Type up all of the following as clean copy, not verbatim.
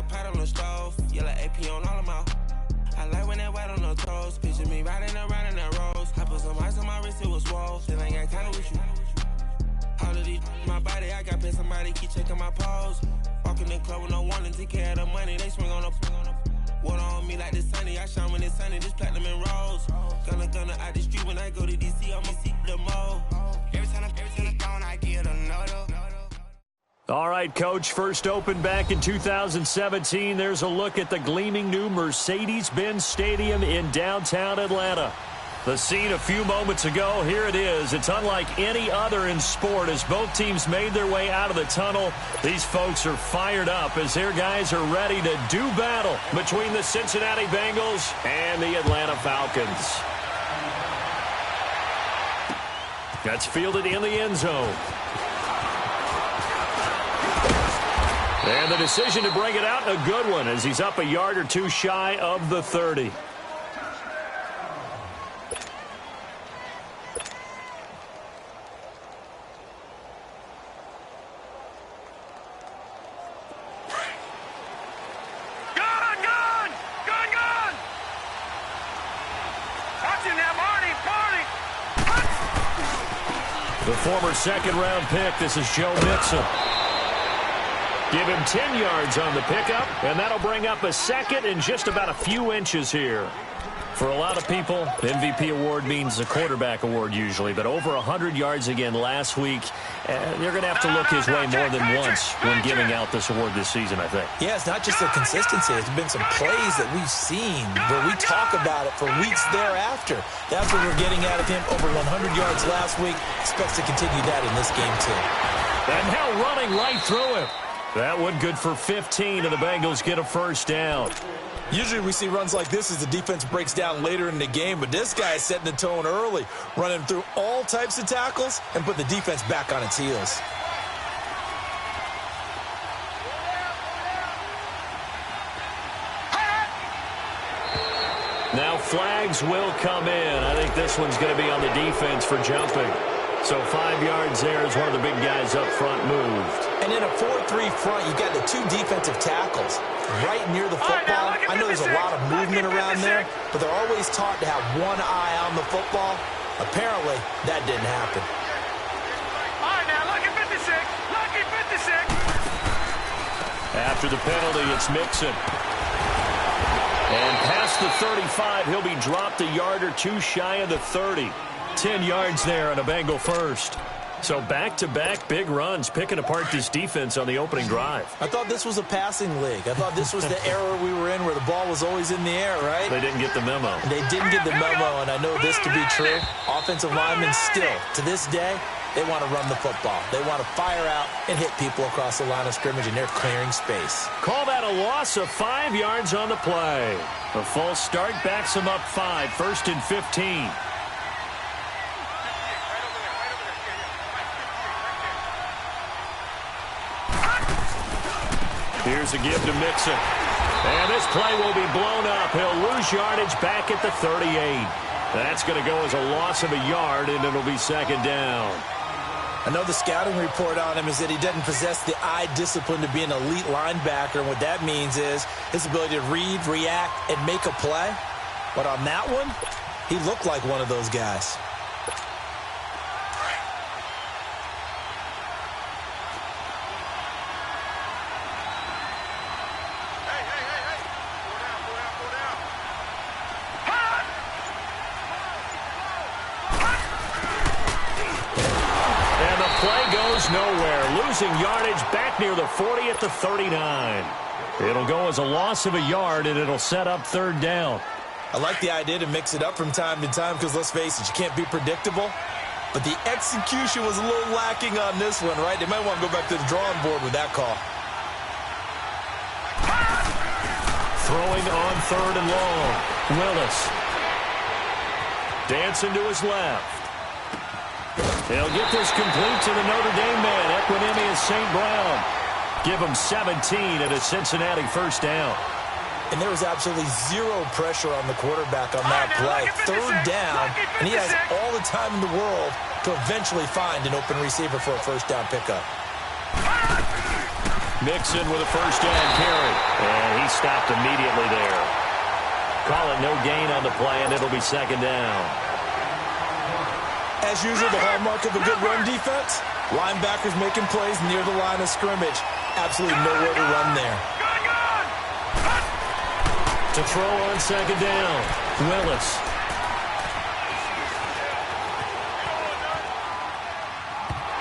a pot on the stove. Yellow AP on all of my. I like when that white on the toes. Picture me riding around in that rose. I put some ice on my wrist, it was swole. Still ain't got time with you. All of these, my body, I got paid somebody, keep checking my pose. Walking in the club with no warning, take care of the money, they swing on the. Water on me like the sunny, I shine when it's sunny, this platinum and rose. Gonna out the street when I go to DC, I'ma see the mo. Every time I'm gone, I get another. All right, Coach, first opened back in 2017. There's a look at the gleaming new Mercedes-Benz Stadium in downtown Atlanta. The scene a few moments ago, here it is. It's unlike any other in sport as both teams made their way out of the tunnel. These folks are fired up as their guys are ready to do battle between the Cincinnati Bengals and the Atlanta Falcons. That's fielded in the end zone. And the decision to bring it out, a good one, as he's up a yard or two shy of the 30. The former second-round pick, this is Joe Mixon. Give him 10 yards on the pickup, and that'll bring up a second and just about a few inches here. For a lot of people, MVP award means a quarterback award usually, but over 100 yards again last week. They're going to have to look his way more than once when giving out this award this season, I think. Yeah, it's not just the consistency. It's been some plays that we've seen where we talk about it for weeks thereafter. That's what we're getting out of him. Over 100 yards last week. Expects to continue that in this game, too. And now running right through him. That one good for 15, and the Bengals get a first down. Usually we see runs like this as the defense breaks down later in the game, but this guy is setting the tone early, running through all types of tackles and put the defense back on its heels. Now flags will come in. I think this one's going to be on the defense for jumping. So 5 yards there as one of the big guys up front moved. And in a 4-3 front, you've got the two defensive tackles right near the football. I know there's a lot of movement around there, but they're always taught to have one eye on the football. Apparently, that didn't happen. All right, now, lucky 56. Lucky 56. After the penalty, it's Mixon. And past the 35, he'll be dropped a yard or two shy of the 30. 10 yards there on a Bengal first. So back-to-back big runs, picking apart this defense on the opening drive. I thought this was a passing league. I thought this was the era we were in where the ball was always in the air, right? They didn't get the memo. They didn't get the memo, and I know this to be true. Offensive linemen still, to this day, they want to run the football. They want to fire out and hit people across the line of scrimmage, and they're clearing space. Call that a loss of 5 yards on the play. A false start backs them up 5, first and 15. Here's a give to Mixon. And this play will be blown up. He'll lose yardage back at the 38. That's going to go as a loss of a yard, and it'll be second down. I know the scouting report on him is that he doesn't possess the eye discipline to be an elite linebacker. And what that means is his ability to read, react, and make a play. But on that one, he looked like one of those guys. Nowhere, losing yardage back near the 40 at the 39. It'll go as a loss of a yard, and it'll set up third down. I like the idea to mix it up from time to time because, let's face it, you can't be predictable. But the execution was a little lacking on this one, right? They might want to go back to the drawing board with that call. Throwing on third and long. Willis. Dancing to his left. They'll get this complete to the Notre Dame man, Equinemius St. Brown. Give him 17 at a Cincinnati first down. And there was absolutely zero pressure on the quarterback on that play. Third down, and he has all the time in the world to eventually find an open receiver for a first down pickup. Mixon with a first down carry. And stopped immediately there. Call it no gain on the play, and it'll be second down. As usual, the hallmark of a good run defense, linebackers making plays near the line of scrimmage. Absolutely nowhere to run there. To throw on second down, Willis.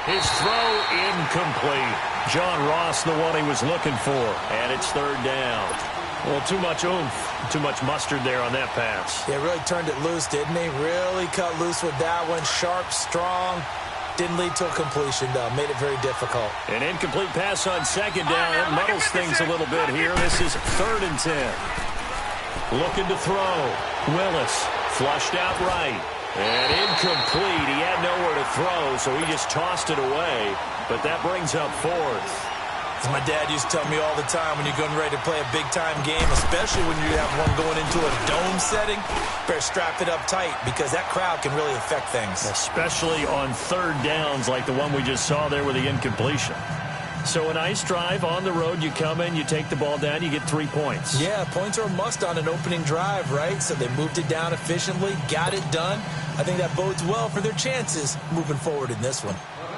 His throw incomplete. John Ross, the one he was looking for, and it's third down. Well, too much oomph, too much mustard there on that pass. Yeah, really turned it loose, didn't he? Really cut loose with that one. Sharp, strong. Didn't lead to a completion, though. Made it very difficult. An incomplete pass on second down. It muddles things a little bit here. This is 3rd and 10. Looking to throw. Willis flushed out right. And incomplete. He had nowhere to throw, so he just tossed it away. But that brings up 4th. As my dad used to tell me all the time, when you're getting ready to play a big-time game, especially when you have one going into a dome setting, better strap it up tight because that crowd can really affect things. Especially on 3rd downs like the one we just saw there with the incompletion. So a nice drive on the road. You come in, you take the ball down, you get 3 points. Yeah, points are a must on an opening drive, right? So they moved it down efficiently, got it done. I think that bodes well for their chances moving forward in this one.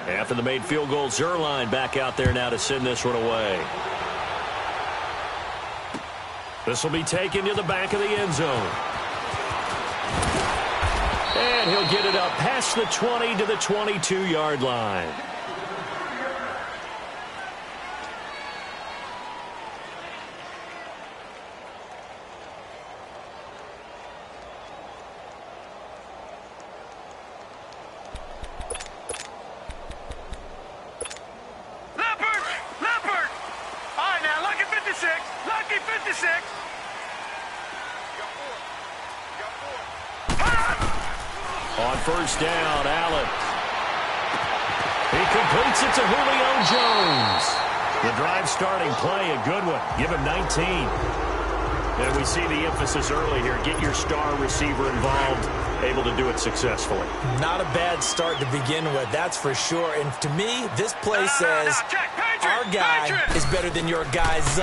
After the made field goal, Zuerlein back out there now to send this one away. This will be taken to the back of the end zone. And he'll get it up past the 20 to the 22-yard line. On first down, Allen. He completes it to Julio Jones. The drive starting play, a good one. Give him 19. And we see the emphasis early here. Get your star receiver involved, able to do it successfully. Not a bad start to begin with, that's for sure. And to me, this play says our guy is better than your guys.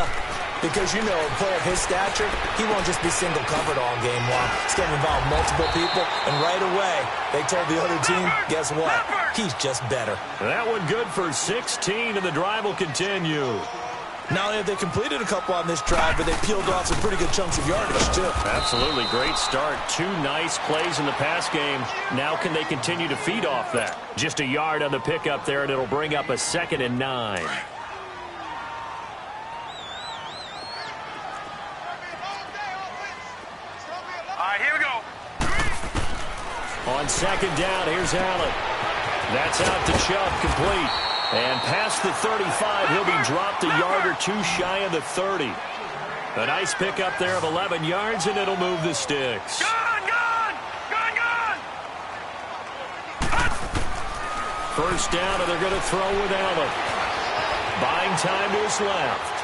Because, you know, a player of his stature, he won't just be single covered all game long. He's going to involve multiple people, and right away, they told the other team, guess what? He's just better. That one good for 16, and the drive will continue. Not only have they completed a couple on this drive, but they peeled off some pretty good chunks of yardage, too. Absolutely. Great start. 2 nice plays in the pass game. Now can they continue to feed off that? Just a yard on the pickup there, and it'll bring up a 2nd and 9. Here we go. On second down, here's Allen. That's out to Chubb, complete. And past the 35, he'll be dropped a yard or 2 shy of the 30. A nice pickup there of 11 yards, and it'll move the sticks. First down, and they're going to throw with Allen. Buying time to his left.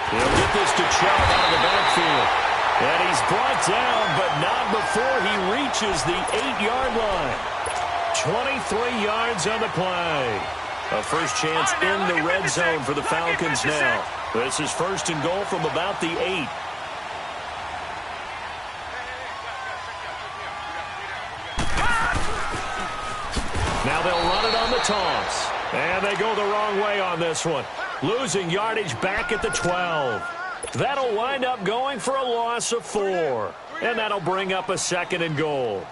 He'll get this to Chubb out of the backfield. And he's brought down, but not before he reaches the 8-yard line. 23 yards on the play. A first chance in the red zone for the Falcons now. This is 1st and goal from about the 8. Now they'll run it on the toss. And they go the wrong way on this one. Losing yardage back at the 12. That'll wind up going for a loss of 4. And that'll bring up a 2nd and goal.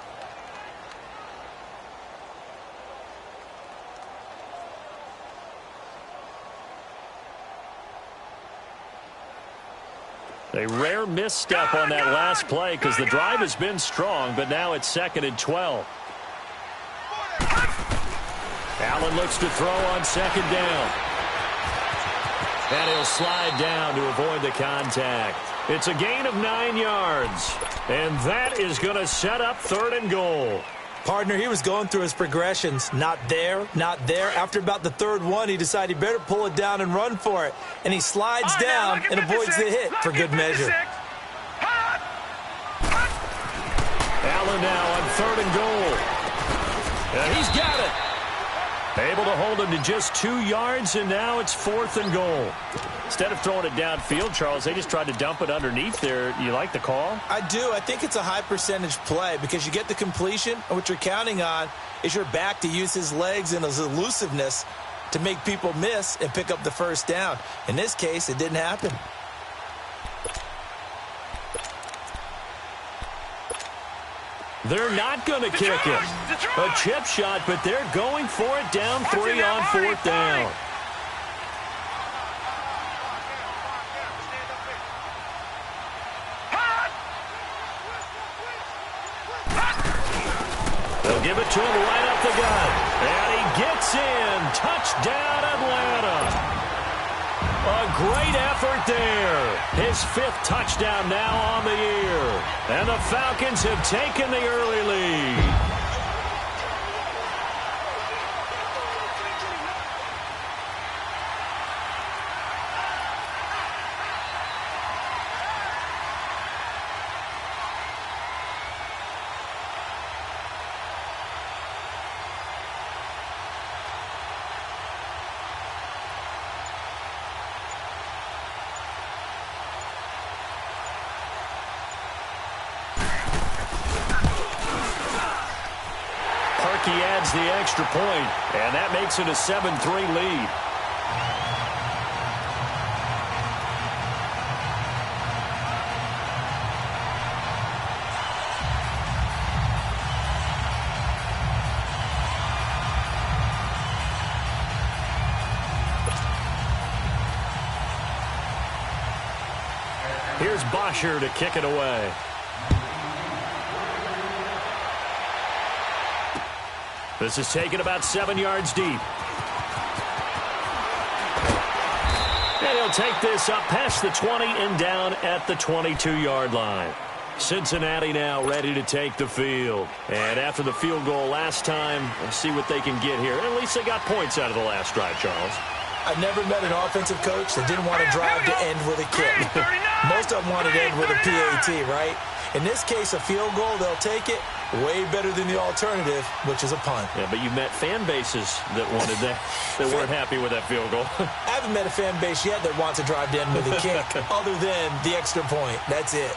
A rare misstep on that last play because the drive has been strong, but now it's 2nd and 12. Allen looks to throw on 2nd down. And he'll slide down to avoid the contact. It's a gain of 9 yards. And that is going to set up 3rd and goal. Partner, he was going through his progressions. Not there, not there. After about the 3rd one, he decided he better pull it down and run for it. And he slides down and avoids the hit for good measure. Allen now on 3rd and goal. And he's got it. Able to hold him to just 2 yards, and now it's 4th and goal. Instead of throwing it downfield, Charles, they just tried to dump it underneath there. You like the call? I do. I think it's a high percentage play because you get the completion, and what you're counting on is your back to use his legs and his elusiveness to make people miss and pick up the first down. In this case, it didn't happen. They're not going to kick it. A chip shot, but they're going for it down 3 on 4th down. They'll give it to him right up the gut. And he gets in. Touchdown, Atlanta. A great effort there. His 5th touchdown now on the year. And the Falcons have taken the early lead. He adds the extra point, and that makes it a 7-3 lead. Here's Bosher to kick it away. This is taken about 7 yards deep. And he'll take this up past the 20 and down at the 22-yard line. Cincinnati now ready to take the field. And after the field goal last time, let's see what they can get here. At least they got points out of the last drive, Charles. I've never met an offensive coach that didn't want to drive to end with a kick. Most of them wanted to end with a PAT, right? In this case, a field goal, they'll take it. Way better than the alternative, which is a punt. Yeah, but you met fan bases that wanted that, that weren't happy with that field goal. I haven't met a fan base yet that wants to drive to end with a kick, other than the extra point. That's it.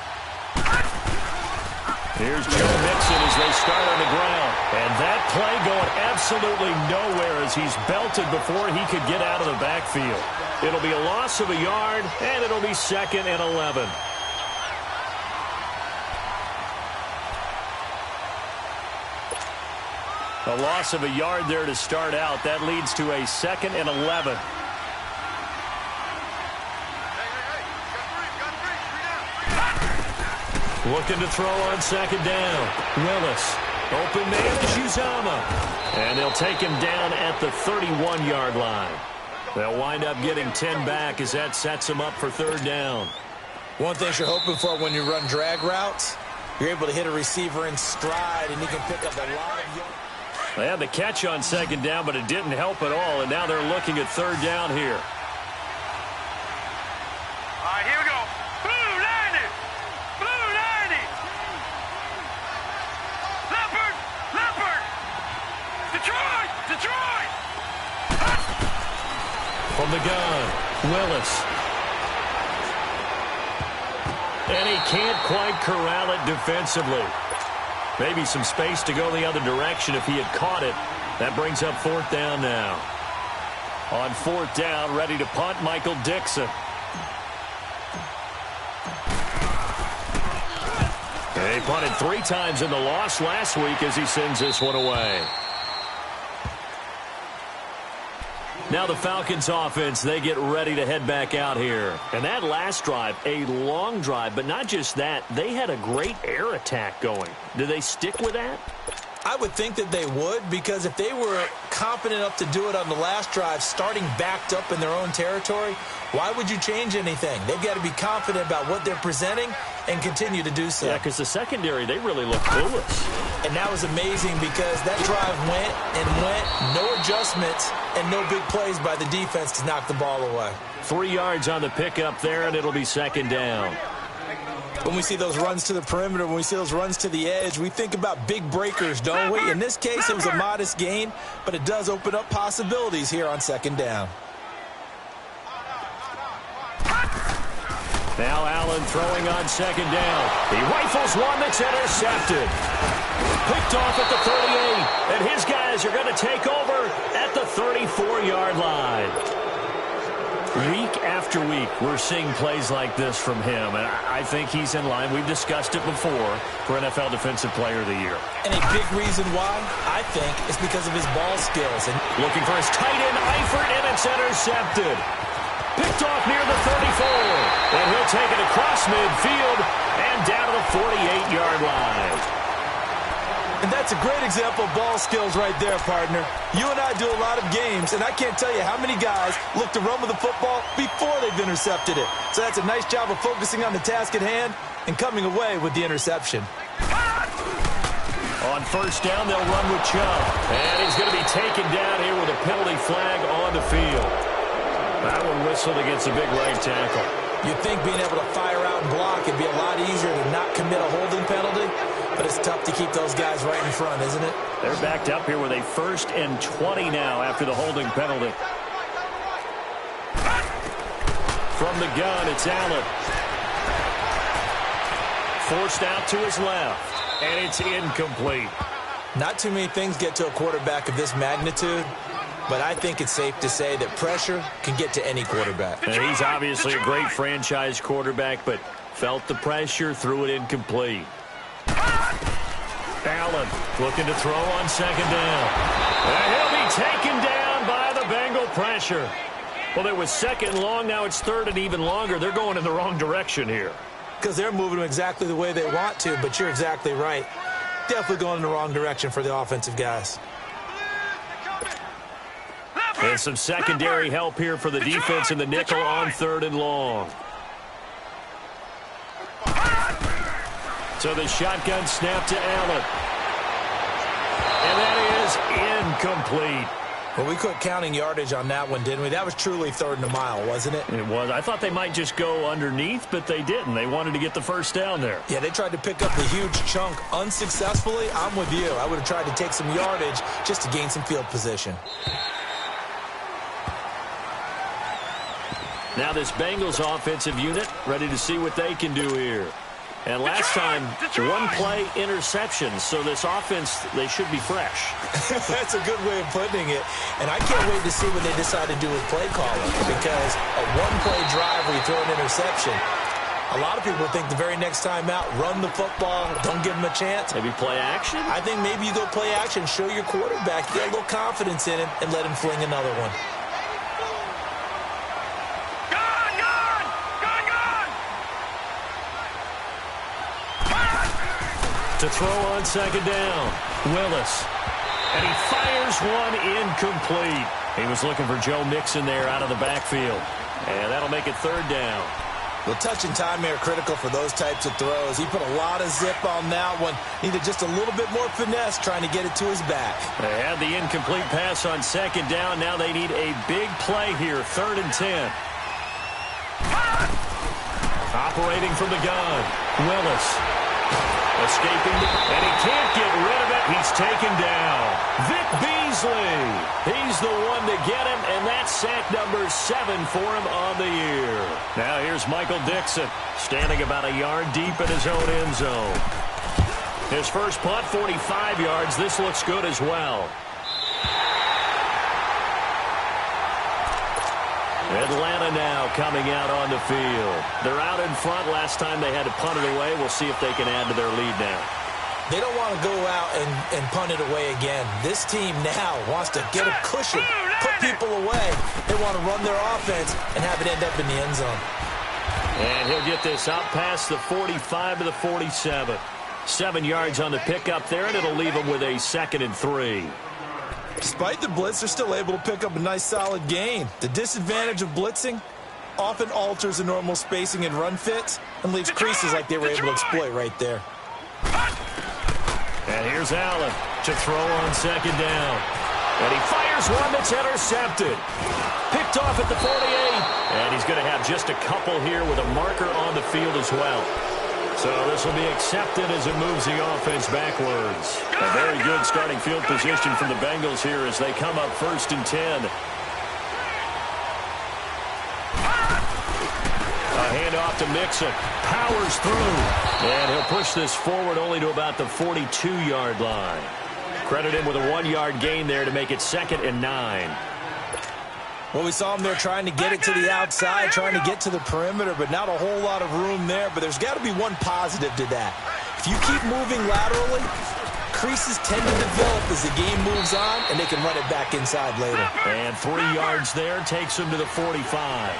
Here's Joe Mixon as they start on the ground. And that play going absolutely nowhere as he's belted before he could get out of the backfield. It'll be a loss of a yard, and it'll be 2nd and 11. A loss of a yard there to start out. That leads to a 2nd and 11. Looking to throw on 2nd down. Willis. Open man to Uzomah. And they'll take him down at the 31-yard line. They'll wind up getting 10 back as that sets them up for 3rd down. One thing you're hoping for when you run drag routes, you're able to hit a receiver in stride, and you can pick up a lot of yards. They had the catch on 2nd down, but it didn't help at all, and now they're looking at 3rd down here. All right, here we go. Blue 90. Blue 90. Leopard. Leopard. Detroit. Detroit. From the gun, Willis. And he can't quite corral it defensively. Maybe some space to go the other direction if he had caught it. That brings up 4th down now. On 4th down, ready to punt, Michael Dixon. He punted 3 times in the loss last week as he sends this one away. Now the Falcons offense, they get ready to head back out here. And that last drive, a long drive, but not just that, they had a great air attack going. Do they stick with that? I would think that they would, because if they were confident enough to do it on the last drive, starting backed up in their own territory, why would you change anything? They've got to be confident about what they're presenting and continue to do so. Yeah, because the secondary, they really look clueless. And that was amazing because that drive went and went, no adjustments, and no big plays by the defense to knock the ball away. 3 yards on the pickup there, and it'll be 2nd down. When we see those runs to the perimeter, when we see those runs to the edge, we think about big breakers, don't we? In this case, it was a modest gain, but it does open up possibilities here on 2nd down. Now Allen throwing on second down. He rifles one that's intercepted. Picked off at the 38, and his guys are going to take over at the 34-yard line. Week after week, we're seeing plays like this from him, and I think he's in line. We've discussed it before for NFL Defensive Player of the Year. And a big reason why, I think, is because of his ball skills. And looking for his tight end, Eifert, and it's intercepted. Picked off near the 34, and he'll take it across midfield and down to the 48-yard line. And that's a great example of ball skills right there, partner. You and I do a lot of games, and I can't tell you how many guys look to run with the football before they've intercepted it. So that's a nice job of focusing on the task at hand and coming away with the interception. On first down, they'll run with Chubb. And he's going to be taken down here with a penalty flag on the field. That one whistled against a big right tackle. You'd think being able to fire out and block it'd be a lot easier to not commit a holding penalty, but it's tough to keep those guys right in front, isn't it? They're backed up here with a 1st and 20 now after the holding penalty. From the gun, it's Allen. Forced out to his left, and it's incomplete. Not too many things get to a quarterback of this magnitude, but I think it's safe to say that pressure can get to any quarterback. And he's obviously a great franchise quarterback, but felt the pressure, threw it incomplete. Allen looking to throw on second down. And he'll be taken down by the Bengal pressure. Well, it was second and long. Now it's third and even longer. They're going in the wrong direction here. Because they're moving exactly the way they want to, but you're exactly right. Definitely going in the wrong direction for the offensive guys. And some secondary help here for the defense in the nickel on 3rd and long. So the shotgun snap to Allen. And that is incomplete. Well, we quit counting yardage on that one, didn't we? That was truly 3rd and a mile, wasn't it? It was. I thought they might just go underneath, but they didn't. They wanted to get the first down there. Yeah, they tried to pick up the huge chunk unsuccessfully. I'm with you. I would have tried to take some yardage just to gain some field position. Now this Bengals offensive unit ready to see what they can do here. And last time, one play interception. So this offense, they should be fresh. That's a good way of putting it. And I can't wait to see what they decide to do with play calling. Because a one-play drive where you throw an interception, a lot of people think the very next time out, run the football, don't give them a chance. Maybe play action? I think maybe you go play action, show your quarterback, get a little confidence in him, and let him fling another one. To throw on second down, Willis. And he fires one incomplete. He was looking for Joe Mixon there out of the backfield. And that'll make it 3rd down. Well, touch and time are critical for those types of throws. He put a lot of zip on that one. Needed just a little bit more finesse trying to get it to his back. They had the incomplete pass on second down. Now they need a big play here, 3rd and 10. Operating from the gun, Willis. Escaping, and he can't get rid of it. He's taken down. Vic Beasley. He's the one to get him, and that's sack number 7 for him on the year. Now here's Michael Dixon, standing about a yard deep in his own end zone. His first punt, 45 yards. This looks good as well. Atlanta now coming out on the field. They're out in front. Last time they had to punt it away. We'll see if they can add to their lead now. They don't want to go out and punt it away again. This team now wants to get a cushion, put people away. They want to run their offense and have it end up in the end zone. And he'll get this out past the 45 to the 47. 7 yards on the pickup there, and it'll leave him with a 2nd and 3. Despite the blitz, they're still able to pick up a nice solid gain. The disadvantage of blitzing often alters the normal spacing and run fits and leaves creases like they were able to exploit right there. And here's Allen to throw on second down. And he fires one that's intercepted. Picked off at the 48. And he's going to have just a couple here with a marker on the field as well. So this will be accepted as it moves the offense backwards. A very good starting field position for the Bengals here as they come up 1st and 10. A handoff off to Mixon. Powers through. And he'll push this forward only to about the 42-yard line. Credit him with a 1-yard gain there to make it 2nd and 9. Well, we saw him there trying to get it to the outside, trying to get to the perimeter, but not a whole lot of room there. But there's got to be one positive to that. If you keep moving laterally, creases tend to develop as the game moves on, and they can run it back inside later. And 3 yards there takes him to the 45.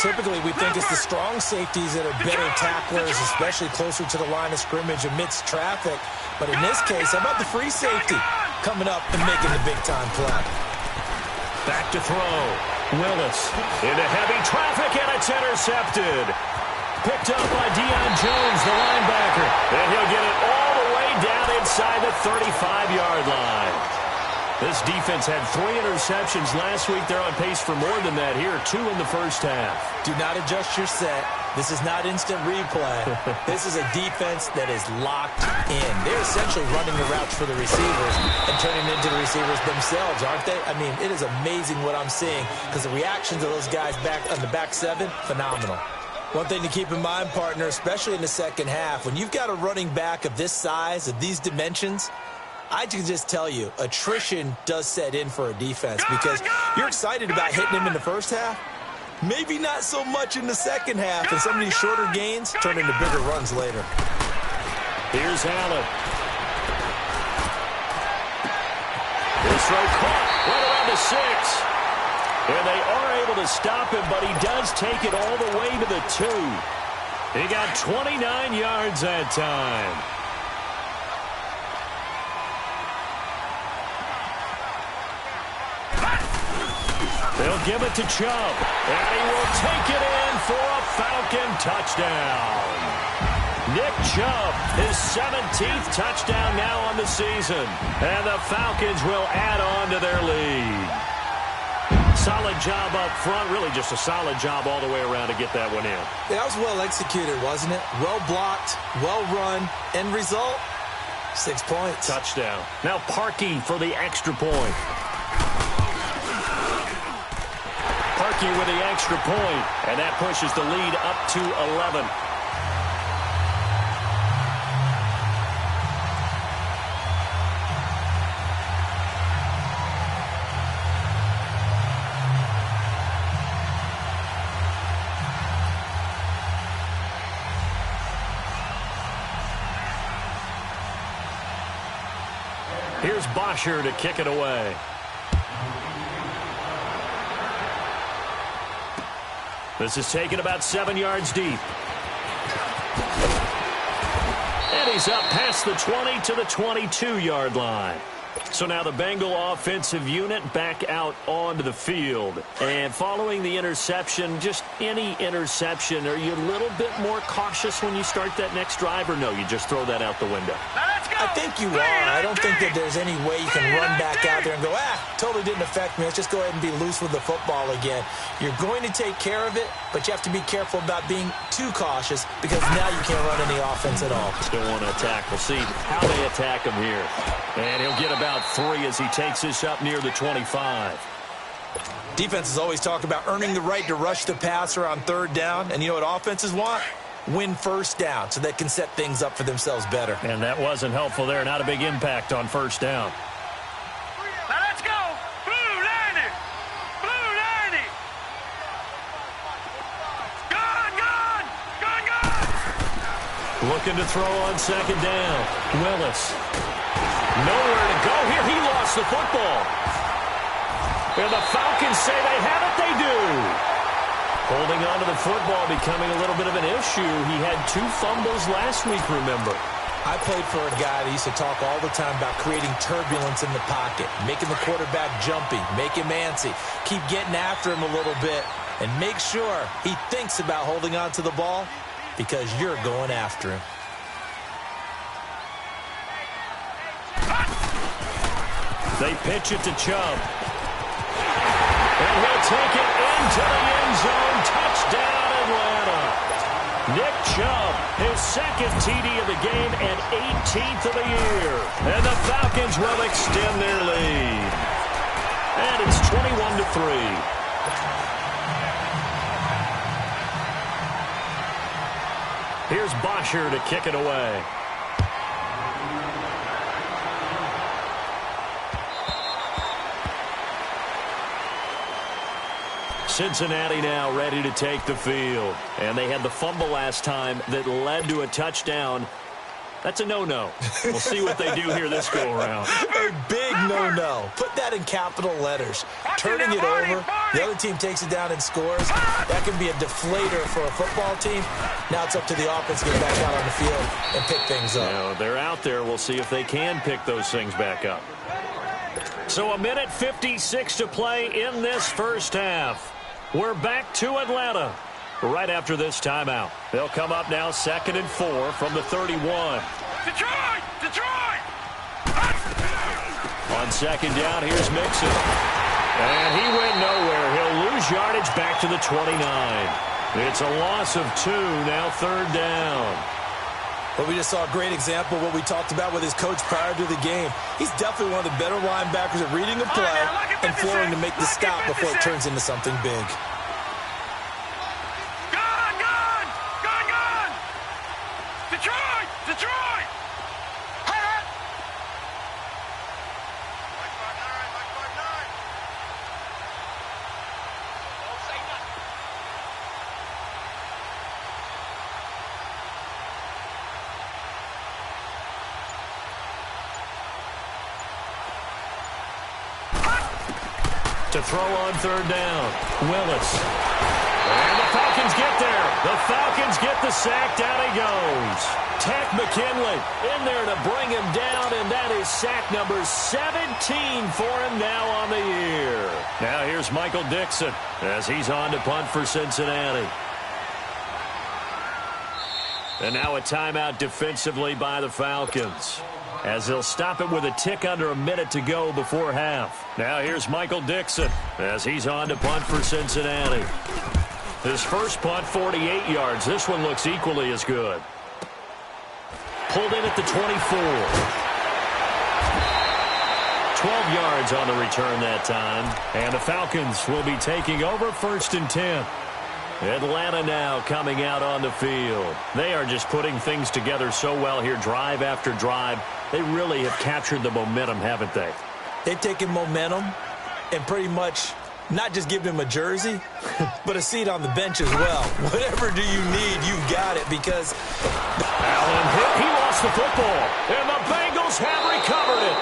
Typically, we think it's the strong safeties that are better tacklers, especially closer to the line of scrimmage amidst traffic. But in this case, how about the free safety coming up and making the big-time play? Back to throw. Willis into heavy traffic, and it's intercepted. Picked up by Deion Jones, the linebacker. And he'll get it all the way down inside the 35-yard line. This defense had 3 interceptions last week. They're on pace for more than that here. 2 in the first half. Do not adjust your set. This is not instant replay. This is a defense that is locked in. They're essentially running the routes for the receivers and turning into the receivers themselves, aren't they? I mean, it is amazing what I'm seeing because the reactions of those guys back on the back 7, phenomenal. One thing to keep in mind, partner, especially in the second half, when you've got a running back of this size, of these dimensions, I can just tell you, attrition does set in for a defense because you're excited about hitting him in the first half. Maybe not so much in the second half, and some of these shorter gains turn into bigger runs later. Here's Allen. This throw caught right around the 6. And they are able to stop him, but he does take it all the way to the 2. He got 29 yards that time. They'll give it to Chubb, and he will take it in for a Falcon touchdown. Nick Chubb, his 17th touchdown now on the season, and the Falcons will add on to their lead. Solid job up front, really just a solid job all the way around to get that one in. Yeah, that was well executed, wasn't it? Well blocked, well run, end result, 6 points. Touchdown. Now Parkey for the extra point. Parkey with the extra point, and that pushes the lead up to 11. Here's Bosher to kick it away. This is taken about 7 yards deep. And he's up past the 20 to the 22-yard line. So now the Bengal offensive unit back out onto the field. And following the interception, just any interception, are you a little bit more cautious when you start that next drive, or no, you just throw that out the window? I think you are. I don't think that there's any way you can run back out there and go, totally didn't affect me. Let's just go ahead and be loose with the football again. You're going to take care of it, but you have to be careful about being too cautious because now you can't run any offense at all. Still want to attack. We'll see how they attack him here. And he'll get about 3 as he takes this up near the 25. Defenses always talk about earning the right to rush the passer on 3rd down, and you know what offenses want? Win 1st down so they can set things up for themselves better. And that wasn't helpful there. Not a big impact on 1st down. Now let's go. Blue Lanny. Blue Lanny. Gone. Looking to throw on 2nd down. Willis. Nowhere to go here. He lost the football. And the Falcons say they have it. They do. Holding on to the football becoming a little bit of an issue. He had 2 fumbles last week, remember. I played for a guy that used to talk all the time about creating turbulence in the pocket, making the quarterback jumpy, make him antsy, keep getting after him a little bit, and make sure he thinks about holding on to the ball because you're going after him. They pitch it to Chubb. And he'll take it into the end zone. Touchdown, Atlanta. Nick Chubb, his 2nd TD of the game and 18th of the year. And the Falcons will extend their lead. And it's 21-3. Here's Bosher to kick it away. Cincinnati now ready to take the field. And they had the fumble last time that led to a touchdown. That's a no-no. We'll see what they do here this go-around. A big no-no. Put that in capital letters. Turning it over, the other team takes it down and scores. That can be a deflator for a football team. Now it's up to the offense to get back out on the field and pick things up. Now, they're out there. We'll see if they can pick those things back up. So 1:56 to play in this first half. We're back to Atlanta right after this timeout. They'll come up now 2nd and 4 from the 31. Detroit! Detroit! On 2nd down, here's Mixon. And he went nowhere. He'll lose yardage back to the 29. It's a loss of 2, now 3rd down. But we just saw a great example of what we talked about with his coach prior to the game. He's definitely one of the better linebackers at reading a play and flowing to make the stop before it turns into something big. Gone! Gone! Gone! Gone! Detroit! Detroit! To throw on 3rd down, Willis. And the Falcons get there. The Falcons get the sack. Down he goes. Takk McKinley in there to bring him down, and that is sack number 17 for him now on the year. Now here's Michael Dixon as he's on to punt for Cincinnati. And now a timeout defensively by the Falcons, as they'll stop it with a tick under a minute to go before half. Now here's Michael Dixon as he's on to punt for Cincinnati. His first punt, 48 yards. This one looks equally as good. Pulled in at the 24. 12 yards on the return that time. And the Falcons will be taking over 1st and 10. Atlanta now coming out on the field. They are just putting things together so well here, drive after drive. They really have captured the momentum, haven't they? They've taken momentum and pretty much not just given him a jersey, but a seat on the bench as well. Whatever do you need, you've got it, because Allen hit. He lost the football, and the Bengals have recovered it.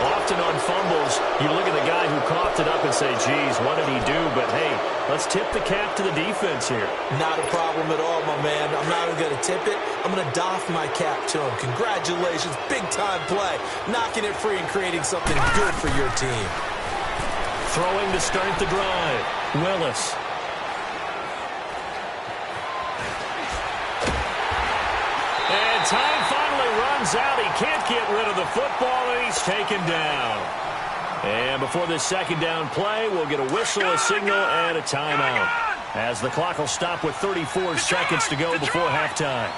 Often on fumbles, you look at the guy who coughed it up and say, geez, what did he do? But, hey, let's tip the cap to the defense here. Not a problem at all, my man. I'm not even going to tip it. I'm going to doff my cap to him. Congratulations. Big-time play. Knocking it free and creating something good for your team. Throwing to start the drive. Willis. And time finally runs out. He can't get rid of the football, and he's taken down. And before this 2nd down play, we'll get a whistle, a signal, and a timeout, as the clock will stop with 34 seconds to go before halftime.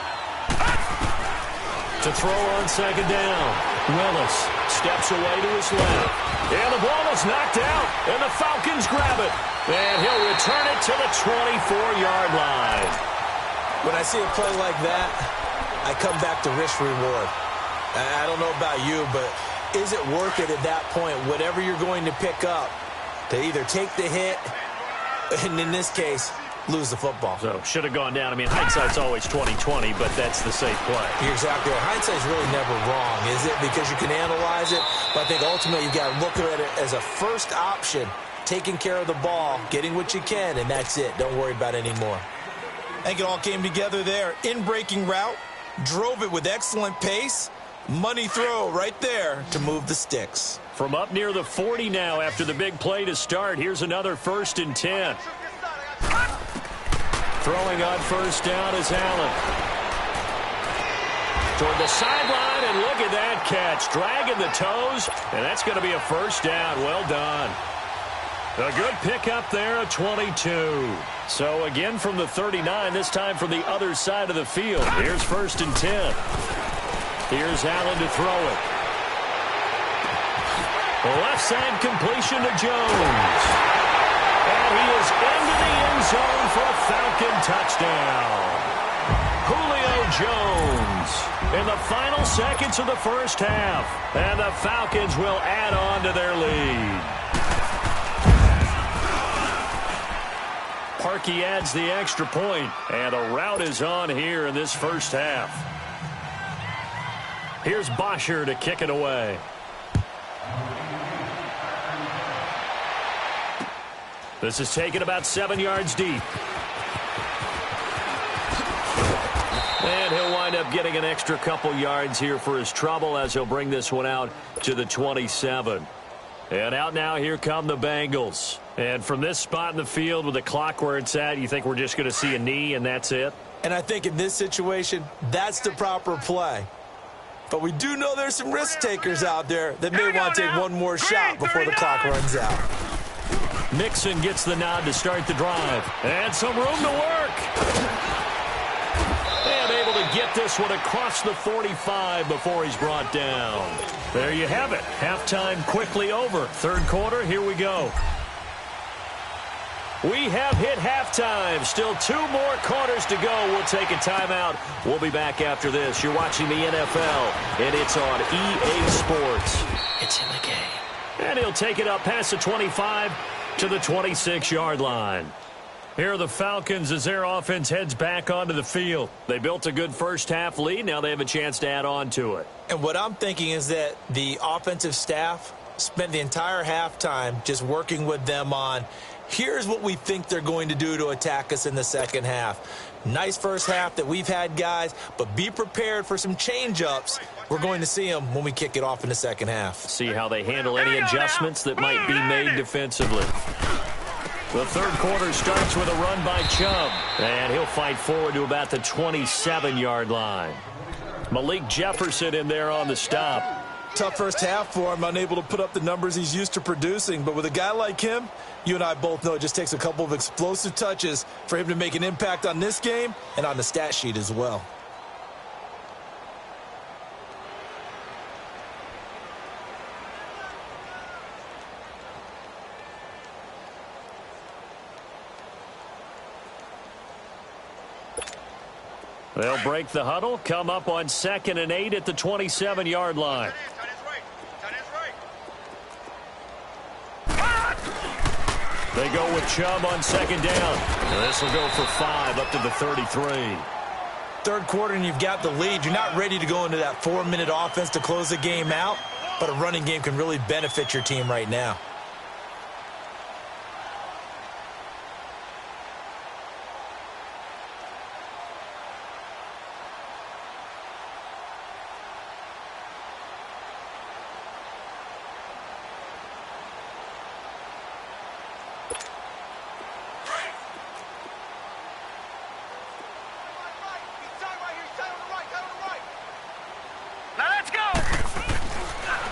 To throw on 2nd down, Willis steps away to his left. And the ball is knocked out, and the Falcons grab it. And he'll return it to the 24-yard line. When I see a play like that, I come back to risk-reward. I don't know about you, but is it worth it at that point, whatever you're going to pick up, to either take the hit, and in this case, lose the football? So, should have gone down. I mean, hindsight's always 20/20, but that's the safe play. You're exactly right. Hindsight's really never wrong, is it? Because you can analyze it, but I think ultimately you got to look at it as a first option, taking care of the ball, getting what you can, and that's it. Don't worry about it anymore. I think it all came together there. In-breaking route, drove it with excellent pace, money throw right there to move the sticks. From up near the 40 now after the big play to start, here's another 1st and 10. Throwing on 1st down is Allen. Toward the sideline, and look at that catch. Dragging the toes, and that's going to be a 1st down. Well done. A good pickup there at 22. So again from the 39, this time from the other side of the field. Here's 1st and 10. Here's Allen to throw it. The left side completion to Jones. And he is into the end zone for a Falcon touchdown. Julio Jones in the final seconds of the first half. And the Falcons will add on to their lead. Parkey adds the extra point, and a rout is on here in this first half. Here's Bosher to kick it away. This is taken about 7 yards deep. And he'll wind up getting an extra couple yards here for his trouble as he'll bring this one out to the 27. And out now, here come the Bengals. And from this spot in the field with the clock where it's at, you think we're just going to see a knee and that's it? And I think in this situation, that's the proper play. But we do know there's some risk takers out there that may want to take one more shot before the clock runs out. Mixon gets the nod to start the drive. And some room to work. And able to get this one across the 45 before he's brought down. There you have it. Halftime quickly over. Third quarter, here we go. We have hit halftime. Still 2 more quarters to go. We'll take a timeout. We'll be back after this. You're watching the NFL, and it's on EA Sports. It's in the game. And he'll take it up past the 25 to the 26-yard line. Here are the Falcons as their offense heads back onto the field. They built a good first-half lead. Now they have a chance to add on to it. And what I'm thinking is that the offensive staff spent the entire halftime just working with them on, here's what we think they're going to do to attack us in the second half. Nice first half that we've had, guys, but be prepared for some change-ups. We're going to see them when we kick it off in the second half. See how they handle any adjustments that might be made defensively. The third quarter starts with a run by Chubb, and he'll fight forward to about the 27-yard line. Malik Jefferson in there on the stop. Tough first half for him, unable to put up the numbers he's used to producing. But with a guy like him, you and I both know it just takes a couple of explosive touches for him to make an impact on this game and on the stat sheet as well. They'll break the huddle, come up on 2nd and 8 at the 27-yard line. They go with Chubb on 2nd down. This will go for 5 up to the 33. Third quarter and you've got the lead. You're not ready to go into that 4-minute offense to close the game out, but a running game can really benefit your team right now.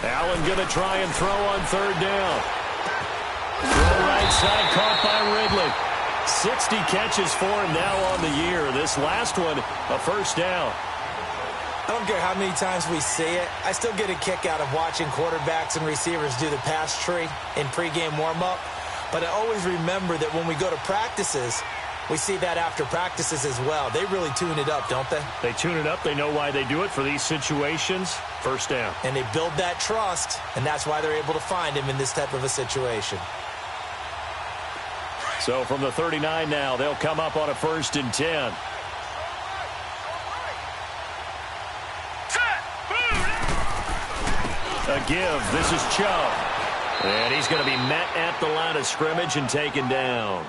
Allen going to try and throw on 3rd down. Throw right side, caught by Ridley. 60 catches for him now on the year. This last one, a first down. I don't care how many times we see it. I still get a kick out of watching quarterbacks and receivers do the pass tree in pregame warm-up. But I always remember that when we go to practices, we see that after practices as well. They really tune it up, don't they? They tune it up. They know why they do it for these situations. First down. And they build that trust, and that's why they're able to find him in this type of a situation. So from the 39 now, they'll come up on a 1st and 10. A give. This is Chubb. And he's going to be met at the line of scrimmage and taken down.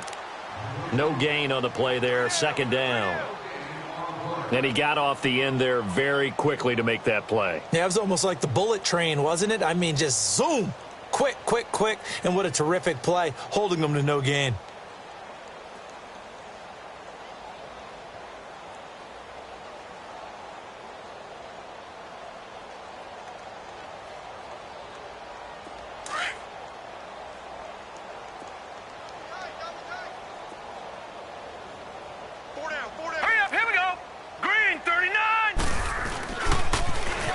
No gain on the play there. 2nd down. And he got off the end there very quickly to make that play. Yeah, it was almost like the bullet train, wasn't it? I mean, just zoom. Quick, quick, quick. And what a terrific play, holding them to no gain.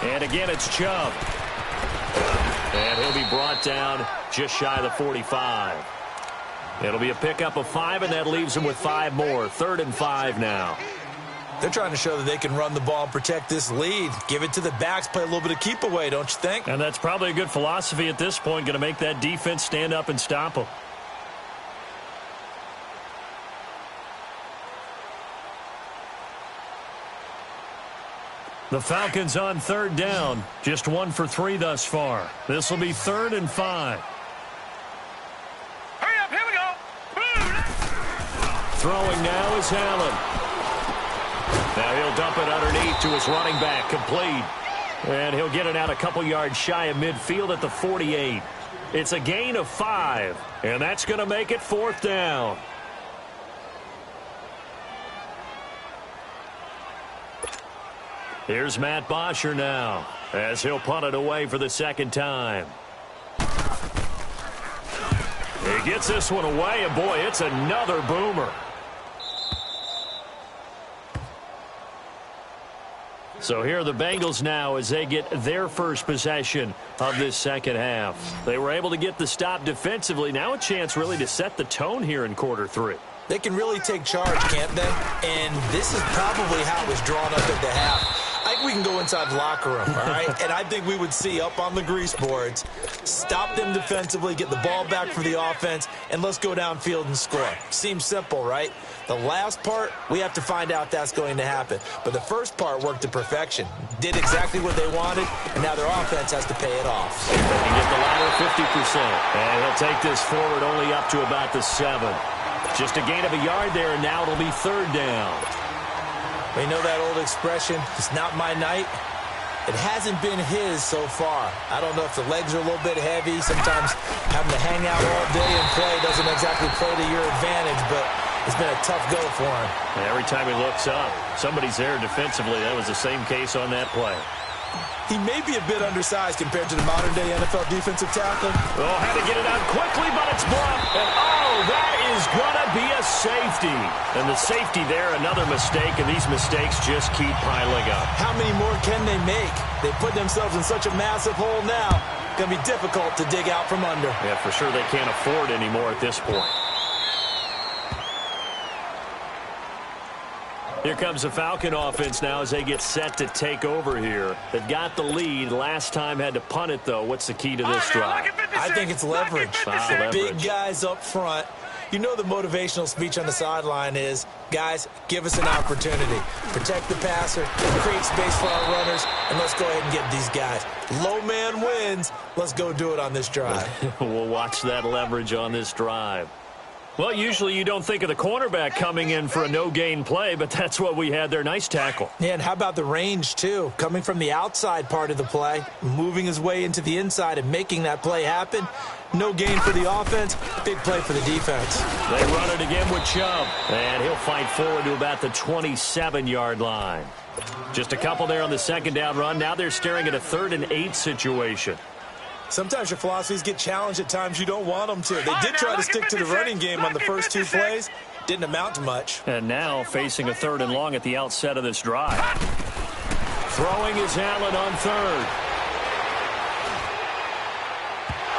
And again, it's Chubb. And he'll be brought down just shy of the 45. It'll be a pickup of 5, and that leaves him with 5 more. 3rd and 5 now. They're trying to show that they can run the ball and protect this lead. Give it to the backs, play a little bit of keep away, don't you think? And that's probably a good philosophy at this point, going to make that defense stand up and stop them. The Falcons on third down. Just 1 for 3 thus far. This will be 3rd and 5. Hurry up, here we go. Throwing now is Allen. Now he'll dump it underneath to his running back, complete. And he'll get it out a couple yards shy of midfield at the 48. It's a gain of 5, and that's going to make it 4th down. Here's Matt Bosher now, as he'll punt it away for the 2nd time. He gets this one away, and boy, it's another boomer. So here are the Bengals now as they get their first possession of this second half. They were able to get the stop defensively. Now a chance really to set the tone here in quarter 3. They can really take charge, can't they? And this is probably how it was drawn up at the half. I think we can go inside the locker room, all right? And I think we would see up on the grease boards, stop them defensively, get the ball back for the offense, and let's go downfield and score. Seems simple, right? The last part, we have to find out that's going to happen. But the first part worked to perfection. Did exactly what they wanted, and now their offense has to pay it off. They can get the latter 50%. And he'll take this forward only up to about the 7. Just a gain of a yard there, and now it'll be 3rd down. We know that old expression, it's not my night. It hasn't been his so far. I don't know if the legs are a little bit heavy. Sometimes having to hang out all day and play doesn't exactly play to your advantage, but it's been a tough go for him. And every time he looks up, somebody's there defensively. That was the same case on that play. He may be a bit undersized compared to the modern-day NFL defensive tackle. Oh, had to get it out quickly, but it's blocked. And, oh, that is going to be a safety. And the safety there, another mistake, and these mistakes just keep piling up. How many more can they make? They put themselves in such a massive hole now. Going to be difficult to dig out from under. Yeah, for sure they can't afford anymore at this point. Here comes the Falcon offense now as they get set to take over here. They've got the lead. Last time had to punt it, though. What's the key to this drive? I think it's leverage. Leverage. Big guys up front. You know the motivational speech on the sideline is, guys, give us an opportunity. Protect the passer, create space for our runners, and let's go ahead and get these guys. Low man wins. Let's go do it on this drive. We'll watch that leverage on this drive. Well, usually you don't think of the cornerback coming in for a no-gain play, but that's what we had there. Nice tackle. Yeah, and how about the range, too? Coming from the outside part of the play, moving his way into the inside and making that play happen. No gain for the offense, big play for the defense. They run it again with Chubb, and he'll fight forward to about the 27-yard line. Just a couple there on the 2nd down run. Now they're staring at a 3rd and 8 situation. Sometimes your philosophies get challenged at times you don't want them to. They did try to stick to the running game on the first 2 plays. Didn't amount to much. And now facing a 3rd and long at the outset of this drive. Throwing is Allen on 3rd.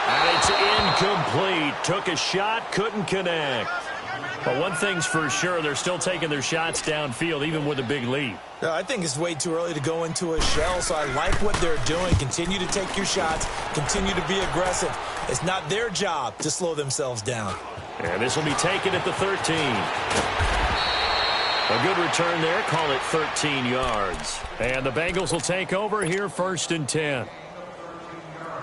And it's incomplete. Took a shot, couldn't connect. But one thing's for sure, they're still taking their shots downfield, even with a big lead. I think it's way too early to go into a shell, so I like what they're doing. Continue to take your shots. Continue to be aggressive. It's not their job to slow themselves down. And this will be taken at the 13. A good return there. Call it 13 yards. And the Bengals will take over here 1st and 10.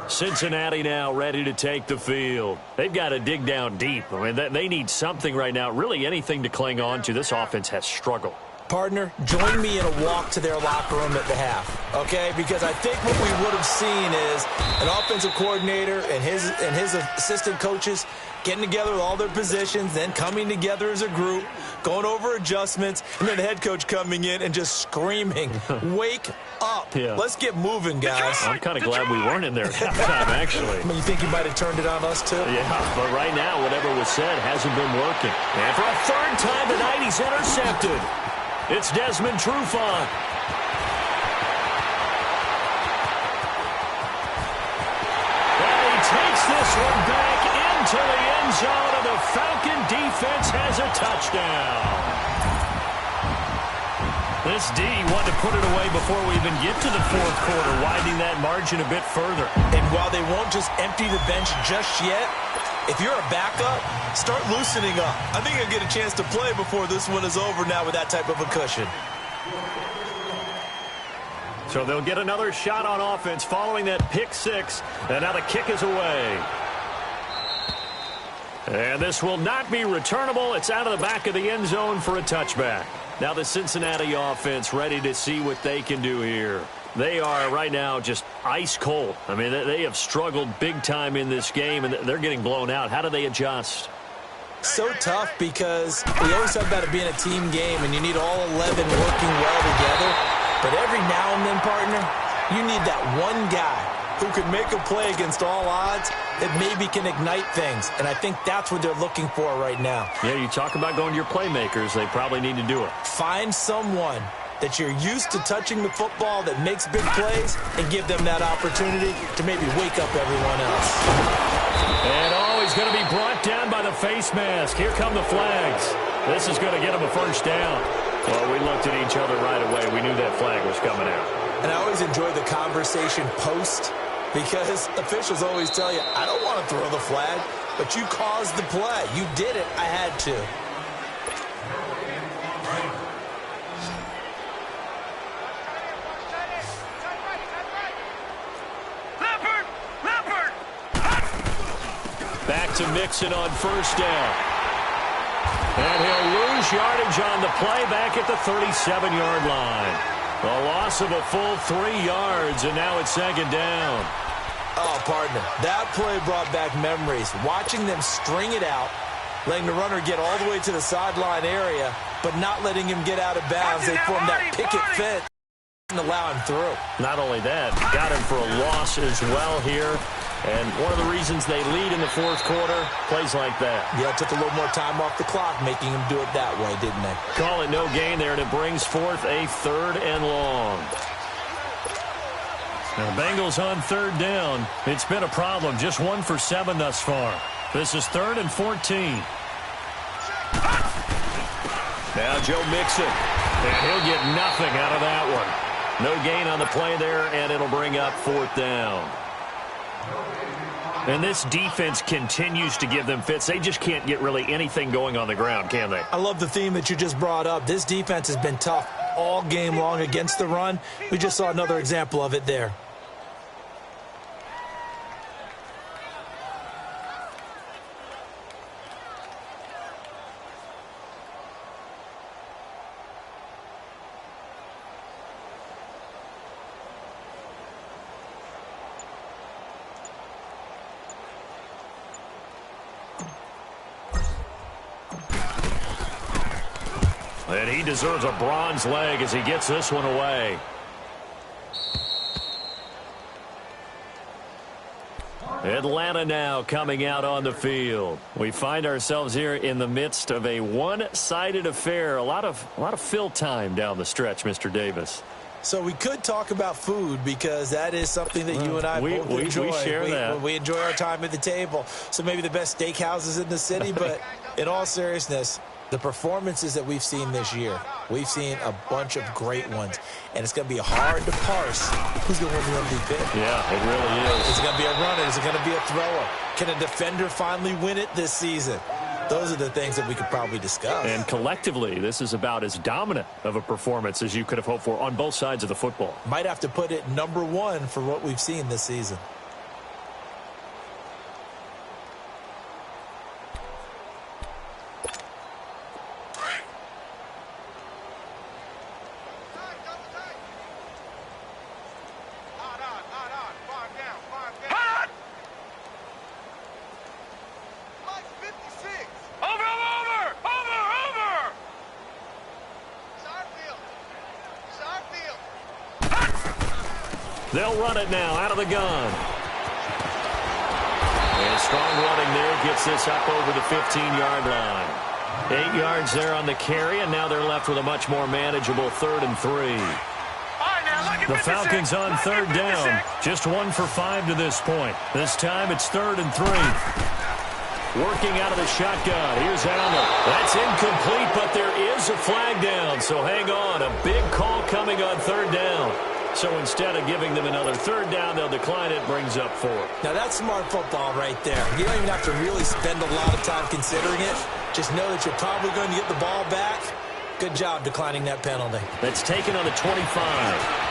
Cincinnati now ready to take the field. They've got to dig down deep. I mean, they need something right now, really anything to cling on to. This offense has struggled. Partner, join me in a walk to their locker room at the half, okay? Because I think what we would have seen is an offensive coordinator and his assistant coaches getting together with all their positions, then coming together as a group, going over adjustments, and then the head coach coming in and just screaming, wake up. Yeah. Let's get moving, guys. I'm kind of glad we weren't in there at halftime, actually. I mean, you think you might have turned it on us, too? Yeah, but right now, whatever was said hasn't been working. And for a 3rd time tonight, he's intercepted. It's Desmond Trufant. And he takes this one back into the end zone, and the Falcon defense has a touchdown. This D wanted to put it away before we even get to the fourth quarter, widening that margin a bit further. And while they won't just empty the bench just yet, if you're a backup, start loosening up. I think you'll get a chance to play before this one is over now with that type of a cushion. So they'll get another shot on offense following that pick six, and now the kick is away. And this will not be returnable. It's out of the back of the end zone for a touchback. Now the Cincinnati offense ready to see what they can do here. They are right now just ice cold. I mean, they have struggled big time in this game, and they're getting blown out. How do they adjust? So tough because we always talk about it being a team game, and you need all 11 working well together. But every now and then, partner, you need that one guy who can make a play against all odds that maybe can ignite things. And I think that's what they're looking for right now. Yeah, you talk about going to your playmakers. They probably need to do it. Find someone that you're used to touching the football that makes big plays and give them that opportunity to maybe wake up everyone else. And he's going to be brought down by the face mask. Here come the flags. This is going to get him a first down. Well, we looked at each other right away. We knew that flag was coming out. And I always enjoy the conversation post, because officials always tell you, I don't want to throw the flag, but you caused the play. You did it. I had to. Back to Mixon on first down. And he'll lose yardage on the play back at the 37-yard line. A loss of a full 3 yards, and now it's second down. Oh, partner, that play brought back memories. Watching them string it out, letting the runner get all the way to the sideline area, but not letting him get out of bounds. They formed that picket fence and allow him through. Not only that, got him for a loss as well here. And one of the reasons they lead in the fourth quarter, plays like that. Yeah, it took a little more time off the clock, making him do it that way, didn't they? Call it no gain there, and it brings forth a 3rd and long. Now, Bengals on 3rd down. It's been a problem. Just 1 for 7 thus far. This is 3rd and 14. Now Joe Mixon. And he'll get nothing out of that one. No gain on the play there, and it'll bring up 4th down. And this defense continues to give them fits. They just can't get really anything going on the ground, can they? I love the theme that you just brought up. This defense has been tough all game long against the run. We just saw another example of it there. And he deserves a bronze leg as he gets this one away. Atlanta now coming out on the field. We find ourselves here in the midst of a one-sided affair. A lot of fill time down the stretch, Mr. Davis. So we could talk about food, because that is something that you and I both enjoy. We share that. We enjoy our time at the table. So maybe the best steakhouses in the city, but in all seriousness, the performances that we've seen this year, we've seen a bunch of great ones. And it's going to be hard to parse who's going to win the MVP. Yeah, it really is. Is it going to be a runner? Is it going to be a thrower? Can a defender finally win it this season? Those are the things that we could probably discuss. And collectively, this is about as dominant of a performance as you could have hoped for on both sides of the football. Might have to put it #1 for what we've seen this season. They'll run it now out of the gun. And strong running there gets this up over the 15-yard line. 8 yards there on the carry, and now they're left with a much more manageable 3rd and 3. The Falcons on 3rd down. Just 1 for 5 to this point. This time it's 3rd and 3. Working out of the shotgun. Here's Allen. That's incomplete, but there is a flag down. So hang on. A big call coming on third down. So instead of giving them another third down, they'll decline it. Brings up 4. Now, that's smart football right there. You don't even have to really spend a lot of time considering it. Just know that you're probably going to get the ball back. Good job declining that penalty. That's taken on the 25.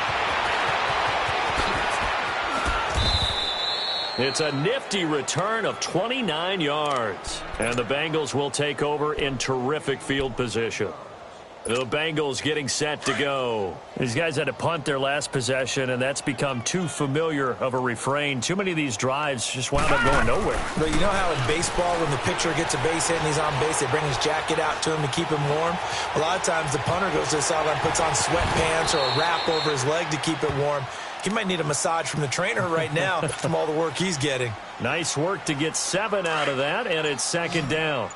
It's a nifty return of 29 yards. And the Bengals will take over in terrific field position. The Bengals getting set to go. These guys had to punt their last possession, and that's become too familiar of a refrain. Too many of these drives just wound up going nowhere. But you know how in baseball, when the pitcher gets a base hit and he's on base, they bring his jacket out to him to keep him warm? A lot of times the punter goes to the sideline, puts on sweatpants or a wrap over his leg to keep it warm. He might need a massage from the trainer right now from all the work he's getting. Nice work to get 7 out of that, and it's second down.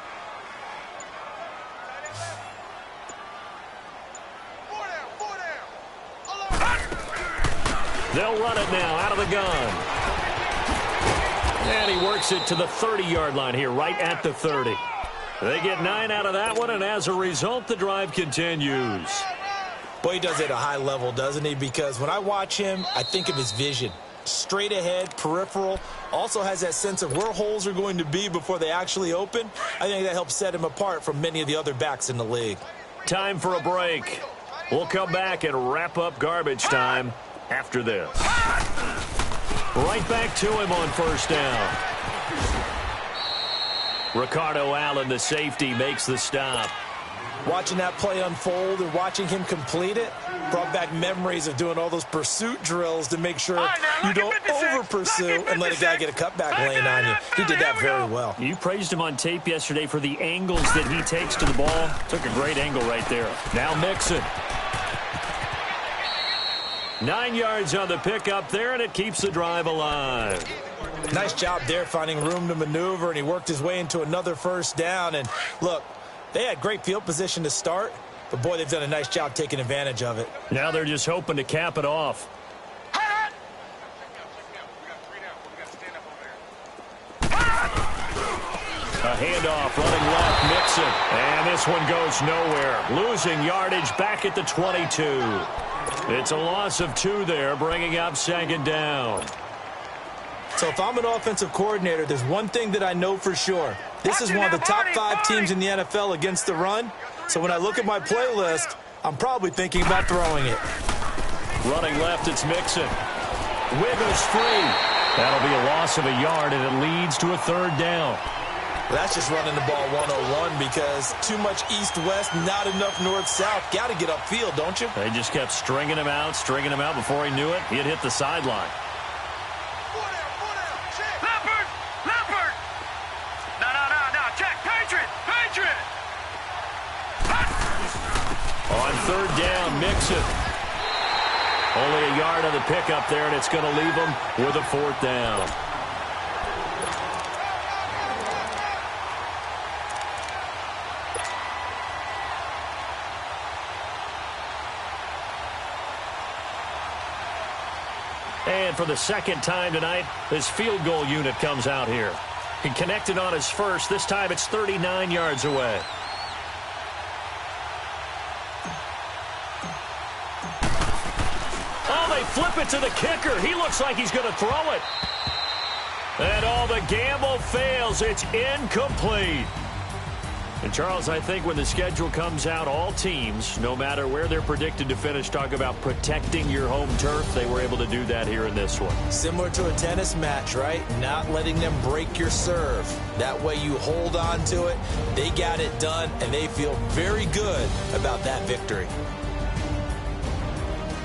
They'll run it now out of the gun. And he works it to the 30-yard line here, right at the 30. They get 9 out of that one, and as a result, the drive continues. Boy, he does it at a high level, doesn't he? Because when I watch him, I think of his vision. Straight ahead, peripheral, also has that sense of where holes are going to be before they actually open. I think that helps set him apart from many of the other backs in the league. Time for a break. We'll come back and wrap up garbage time after this. Right back to him on first down. Ricardo Allen, the safety, makes the stop. Watching that play unfold and watching him complete it brought back memories of doing all those pursuit drills to make sure you don't over-pursue and let a guy get a cutback lane on you. He did that very well. You praised him on tape yesterday for the angles that he takes to the ball. Took a great angle right there. Now Mixon. 9 yards on the pickup there, and it keeps the drive alive. Nice job there finding room to maneuver, and he worked his way into another first down. And look, they had great field position to start, but boy, they've done a nice job taking advantage of it. Now they're just hoping to cap it off. A handoff, running left, Mixon. And this one goes nowhere. Losing yardage back at the 22. It's a loss of 2 there, bringing up second down. So if I'm an offensive coordinator, there's one thing that I know for sure. This is one of the top 5 teams in the NFL against the run. So when I look at my playlist, I'm probably thinking about throwing it. Running left, it's Mixon. Wiggles free. That'll be a loss of a yard, and it leads to a third down. That's just running the ball 101 because too much east-west, not enough north-south. Got to get upfield, don't you? They just kept stringing him out. Before he knew it, he had hit the sideline. Leopard! No, check, Patriot! On third down, Mixon. Only a yard on the pickup there, and it's going to leave him with a fourth down. And for the second time tonight, his field goal unit comes out here. He connected on his first. This time it's 39 yards away. Oh, they flip it to the kicker. He looks like he's going to throw it. And all the gamble fails. It's incomplete. And, Charles, I think when the schedule comes out, all teams, no matter where they're predicted to finish, talk about protecting your home turf. They were able to do that here in this one. Similar to a tennis match, right? Not letting them break your serve. That way you hold on to it. They got it done, and they feel very good about that victory.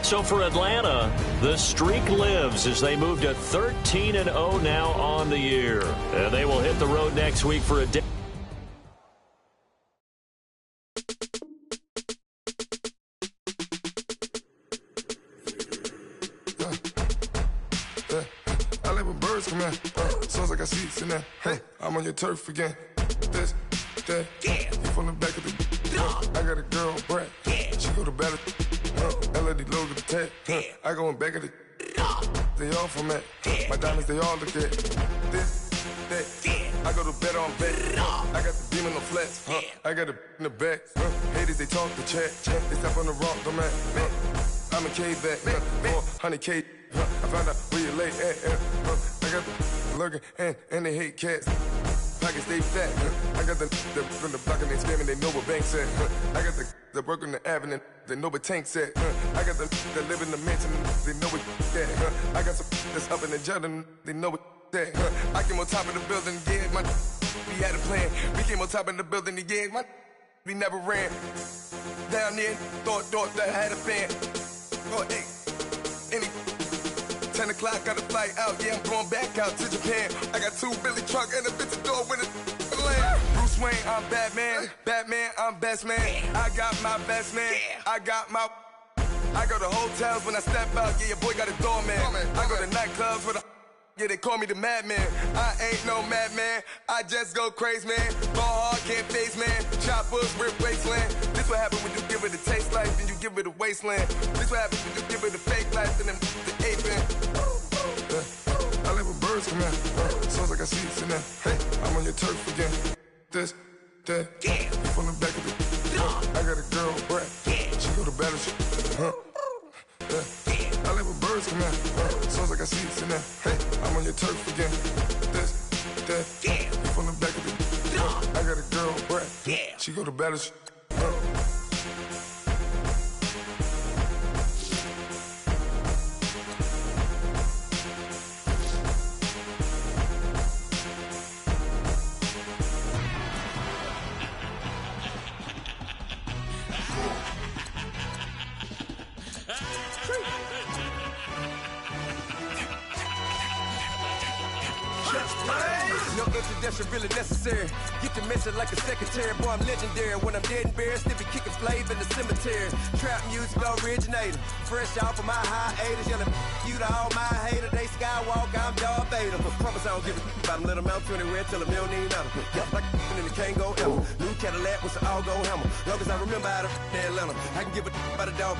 So for Atlanta, the streak lives as they move to 13-0 now on the year. And they will hit the road next week for a day. I like when birds come in. Sounds like I see seats in there. Hey, I'm on your turf again. This, that, you from the back of the. I got a girl, Brad. She go to battle. LED logo the tag. I go in back of the. They all from that. My diamonds, they all look at. This, that. I go to bed on bed. I got the beam in the flats. I got it in the back. Haters, they talk the chat. They step on the rock, don't man. I'm a K-back. 400K. I found out where you lay at. I got the lurking and they hate cats. Pockets stay fat. I got the from the block and they scamming, they know what banks at. I got the work on the avenue, they know what tanks at. I got the live in the mansion, they know what that. I got some that's up in the jungle, they know what that. I came on top of the building, yeah, my we had a plan. We came on top of the building, yeah, my we never ran. Down there, thought that I had a fan. Oh, hey, any 10 o'clock, got a flight out, yeah, I'm going back out to Japan. I got 2 Billy truck and a bitch door with a land. Bruce Wayne, I'm Batman. Batman, I'm best man. I got my best man. I got my... I go to hotels when I step out, yeah, your boy got a doorman. I go to nightclubs with a... Yeah, they call me the madman. I ain't no madman. I just go crazy, man. Ball hard, can't face, man. Choppers, rip wasteland. This what happen when you give it a taste life, then you give it a wasteland. This what happen when you give it a fake life, and then the ape man. I live with birds come out. Sounds like I see it in there. Hey, I'm on your turf again. This, that. You from the back of the... I got a girl, Brad. She go to battle shit. I live with birds come out. Sounds like I see it in there. Hey, I'm on your turf again. This, that. You from the back of the... I got a girl, Brad. She go to battle shit. No introduction really necessary. Get the message like a secretary. Boy, I'm legendary. When I'm dead and buried, still be kicking flavor in the cemetery. Trap music originator. Fresh off of my hiatus. Yelling you to all my haters. They skywalk, I'm Darth Vader. Promise I don't give a about them. Let them out to anywhere till them don't need nothing. Yup, like and it can't go ever. New Cadillac with some all-go hammer. Long as I remember out of Atlanta. I can give a about a dog.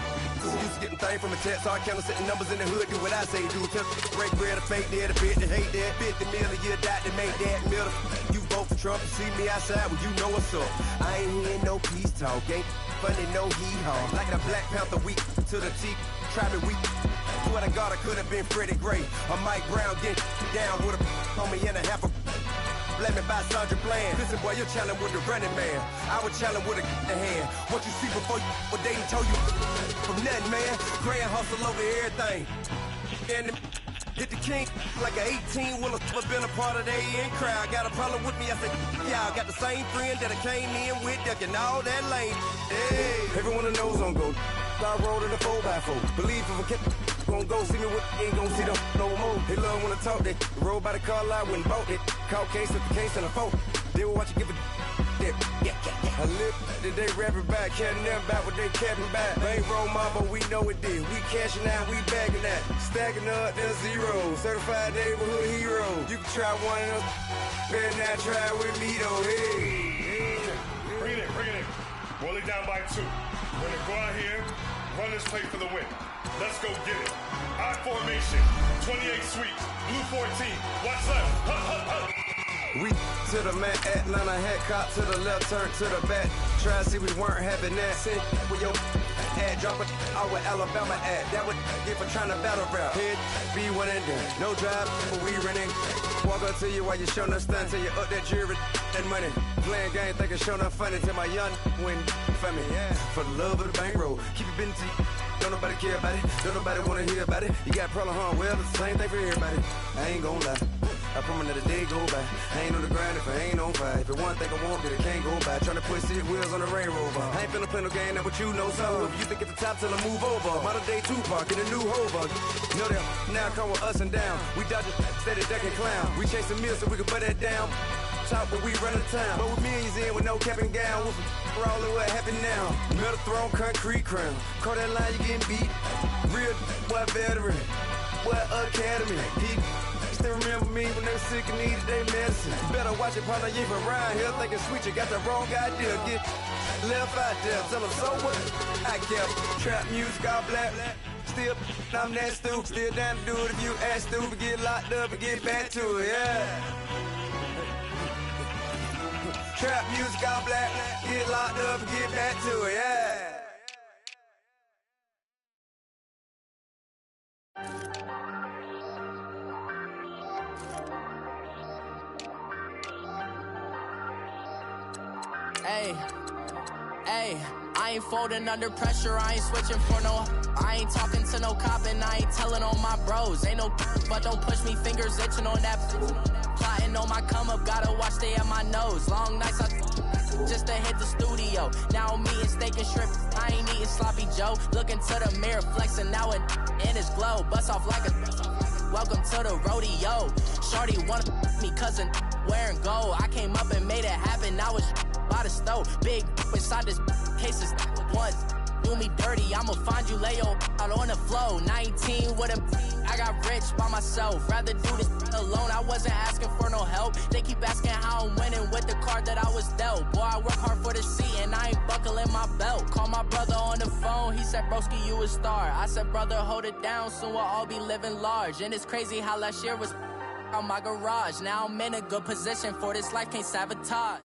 Used to getting things from a text. Hard counter setting numbers in the hood. Do what I say do. Tell break bread, a fake dead, a bit, to hate that. 50 million, you die to make that middle. You vote for Trump, you see me outside, well, you know what's up. I ain't hearing no peace talk, ain't funny, no hee-haw. Like the Black Panther week to the teeth, try me weak. Swear to God, I could have been Freddie Gray. Or Mike Brown getting down with a on me and a half a blame me by Sandra Bland. Listen, boy, you're challenging with the running man. I was challenging with a hand. What you see before you, what they told you from nothing, man. Grand hustle over everything. And hit the king like an 18-wheeler. Been a part of the AN crowd. Got a problem with me? I said, y'all got the same friend that I came in with, ducking all that lane. Hey, everyone that knows on go. I rolled in a 4x4. Believe if a kid gon' go see me, what ain't gon' see them no more. They love when I talk. They roll by the car lot when bought it. Call case with the case and a phone. They will watch you give a dip. I live that they rapping back, catching them back what they capping back. They ain't roll mama, we know it did. We cashing out, we bagging that. Stacking up, then zero. Certified neighborhood hero. You can try one of them, better not try with me though. Hey. Bring it in. Roll it down by 2. We're gonna go out here, run this play for the win. Let's go get it. I formation, 28 sweeps, blue 14. Watch left. We to the man, Atlanta head cop to the left, turn to the back. Try to see we weren't having that. Send with your ad, drop it out with Alabama ad. That would get for trying to battle rap. Head, be one and done. No drive, but we running. Walk up to you while you showing us stunts till you up that jury and money. Playing game, thinking showing up funny till my young win for me. Yeah. For the love of the bankroll, keep it busy. Don't nobody care about it. Don't nobody wanna hear about it. You got a problem, huh? Well, it's the same thing for everybody. I ain't gon' lie. I promise that a day go by. I ain't on the grind if I ain't on fire. If it one thing I want, then it can't go by. Tryna put 6 wheels on the Range Rover. I ain't finna play no game, that what you know. So if you think at the top till I move over. Modern day Tupac in a new Hova. You know that now come with us and down. We dodge it, steady ducking clown. We chasing meals so we can put that down. Top when we run the town. But with millions in with no cap and gown. We're all in what happened now. Metal throne, concrete crown. Call that line, you getting beat. Real boy veteran. Boy academy. Still remember me when they were sick and needed their medicine. Better watch it, partner, you from around here thinking sweet, you got the wrong idea. Get left out there, tell them so what I kept. Trap music, all black. Still, I'm that stupid. Still down to do it if you ask stupid. Get locked up and get back to it, yeah. Trap music all black. Get locked up and get back to it, yeah. Hey, I ain't folding under pressure, I ain't switching for no. I ain't talking to no cop and I ain't telling on my bros. Ain't no but don't push me, fingers itching on that. Plotting on my come up, gotta watch stay at my nose. Long nights just to hit the studio. Now I'm eating steak and shrimp, I ain't eating sloppy Joe. Looking to the mirror, flexing now and in his glow. Bust off like a welcome to the rodeo. Shorty wanna me cousin wearing gold. I came up and made it happen, I was by the stove. Big inside this cases once do me dirty, I'ma find you lay out on the floor. 19 with a I got rich by myself. Rather do this alone, I wasn't asking for no help. They keep asking how I'm winning with the card that I was dealt. Boy, I work hard for the seat and I ain't buckling my belt. Call my brother on the phone, he said, broski, you a star. I said, brother, hold it down, soon we'll all be living large. And it's crazy how last year was on my garage. Now I'm in a good position for this life, can't sabotage.